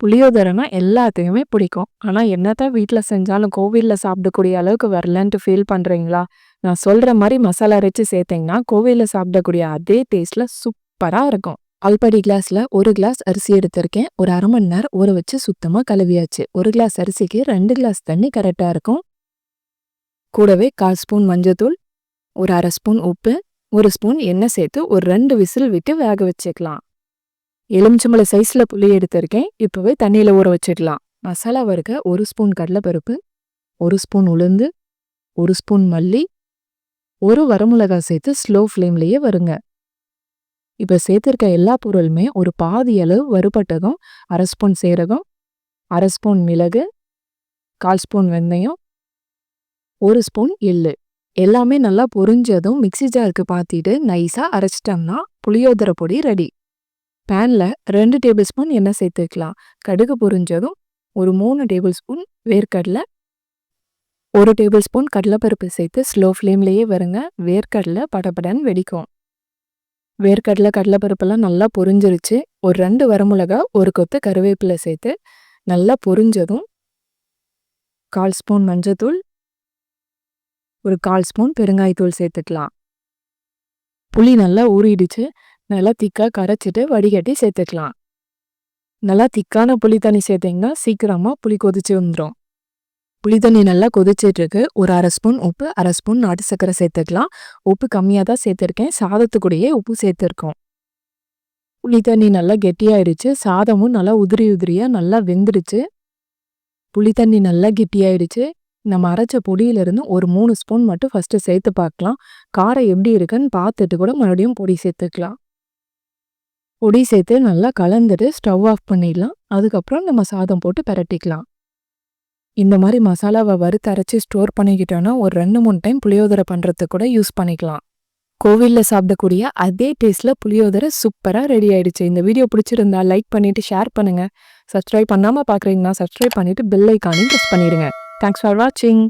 புளியோதரைனா எல்லாத்துக்குமே பிடிக்கும். ஆனா என்னதான் வீட்ல செஞ்சாலும் கோவில்ல சாப்பிடக்கூடிய அளவுக்கு வரலன்ட்டு ஃபீல் பண்றீங்களா? நான் சொல்ற மாரி மசாலா அரைச்சு சேர்த்தீங்கன்னா, கோவில்ல சாப்பிடக்கூடிய அதே டேஸ்ட்ல சூப்பரா இருக்கும். அல்படி கிளாஸ்ல 1 கிளாஸ் அரிசி எடுத்திருக்கேன். ஒரு 1/2 மணி நேரம் ஊற வச்சு சுத்தமா கழுவியாச்சு. 1 கிளாஸ் அரிசிக்கு 2 கிளாஸ் தண்ணி கரெக்ட்டா இருக்கும். கூடவே 1/4 ஸ்பூன் மஞ்சள்தூள், ஒரு 1/2 ஸ்பூன் உப்பு, 1 ஸ்பூன் எண்ணெய் சேர்த்து ஒரு 2 விசில் விட்டு வேக வச்சுக்கலாம். எலுமிச்சம்பழ சைஸ்ல புளி எடுத்திருக்கேன். இப்பவே தண்ணியில ஊற வச்சிடலாம். மசாலா வறுக்க 1 ஸ்பூன் கடலைப்பருப்பு, 1 ஸ்பூன் உளுந்து, 1 ஸ்பூன் மல்லி, 1 வரமிளகாய் சேர்த்து ஸ்லோ ஃப்ளேம்லயே வறுங்க. இப்ப சேர்த்திருக்க எல்லா பொருளுமே ஒரு பாதி அளவு வறுபட்டதும் 1/2 ஸ்பூன் சீரகம், 1/2 ஸ்பூன் மிளகு, 1/4 ஸ்பூன் வெந்தயம், 1 ஸ்பூன் எள்ளு எல்லாமே நல்லா பொரிஞ்சதும் மிக்ஸி ஜாருக்கு பாத்திட்டு நைஸா அரைச்சிட்டோம்னா புளியோதரை பொடி ரெடி. பேன்ல 2 டேபிள் ஸ்பூன் எண்ணெய் சேர்த்துக்கலாம். கடுகு பொரிஞ்சதும் ஒரு 3 டேபிள் ஸ்பூன் வேர்க்கடலை, 1 டேபிள் ஸ்பூன் கடலைப்பருப்பு சேர்த்து ஸ்லோ ஃப்ளேம்லயே வருங்க. வேர்க்கடலை படபடன்னு வெடிக்கும். வேர்க்கடலை கடலைப்பருப்பெல்லாம் நல்லா பொரிஞ்சிருச்சு. ஒரு 2 வரமிளகா, 1 கொத்து கருவேப்பிலை சேர்த்து நல்லா பொரிஞ்சதும் 1/4 ஸ்பூன் மஞ்சள்தூள், ஒரு 1/4 ஸ்பூன் பெருங்காயத்தூள் சேர்த்துக்கலாம். புளி நல்லா ஊறிடுச்சு. நல்லா திக்கா கரைச்சிட்டு வடிகட்டி சேர்த்துக்கலாம். நல்லா திக்கான புளி தண்ணி சேர்த்திங்கன்னா சீக்கிரமா புளி கொதிச்சு வந்துடும். புளி தண்ணி நல்லா கொதிச்சிட்டு இருக்கு. ஒரு 1/2 ஸ்பூன் உப்பு, 1/2 ஸ்பூன் நாட்டு சர்க்கரை சேர்த்துக்கலாம். உப்பு கம்மியாக தான் சேர்த்துருக்கேன். சாதத்துக்கூடயே உப்பு சேர்த்துருக்கோம். புளி தண்ணி நல்லா கெட்டியாயிடுச்சு. சாதமும் நல்லா உதிரி உதிரியா நல்லா வெந்துடுச்சு. புளி தண்ணி நல்லா கெட்டியாயிடுச்சு. நம்ம அரைச்ச பொடியிலிருந்து ஒரு 3 ஸ்பூன் மட்டும் ஃபர்ஸ்ட் சேர்த்து பார்க்கலாம். காரம் எப்படி இருக்குன்னு பார்த்துட்டு கூட மறுபடியும் பொடி சேர்த்துக்கலாம். பொடி சேர்த்து நல்லா கலந்துட்டு ஸ்டவ் ஆஃப் பண்ணிடலாம். அதுக்கப்புறம் நம்ம சாதம் போட்டு பிரட்டிக்கலாம். இந்த மாதிரி மசாலாவை வறுத்து அரைச்சி ஸ்டோர் பண்ணிக்கிட்டோன்னா ஒரு 2-3 டைம் புளியோதரை பண்ணுறதுக்கு கூட யூஸ் பண்ணிக்கலாம். கோவிலில் சாப்பிடக்கூடிய அதே டேஸ்ட்டில் புளியோதரை சூப்பராக ரெடி ஆயிடுச்சு. இந்த வீடியோ பிடிச்சிருந்தா லைக் பண்ணிவிட்டு ஷேர் பண்ணுங்கள். சப்ஸ்கிரைப் பண்ணாமல் பார்க்குறீங்கன்னா சப்ஸ்கிரைப் பண்ணிவிட்டு பெல் ஐக்கானையும் ப்ரெஸ் பண்ணிடுங்க. தேங்க்ஸ் ஃபார் வாட்சிங்.